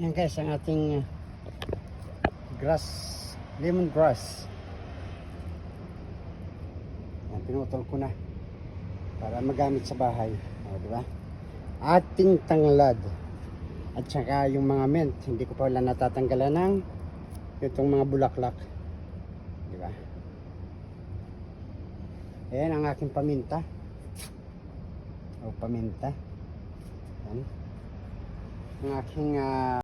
Ayan guys, ang ating grass, lemongrass. Ayan, pinutol ko na para magamit sa bahay. O, diba? Ating tanglad. At saka yung mga mint, hindi ko pa wala natatanggalan ng itong mga bulaklak. Diba? Ayan ang aking paminta. O, paminta. Ayan. Ang aking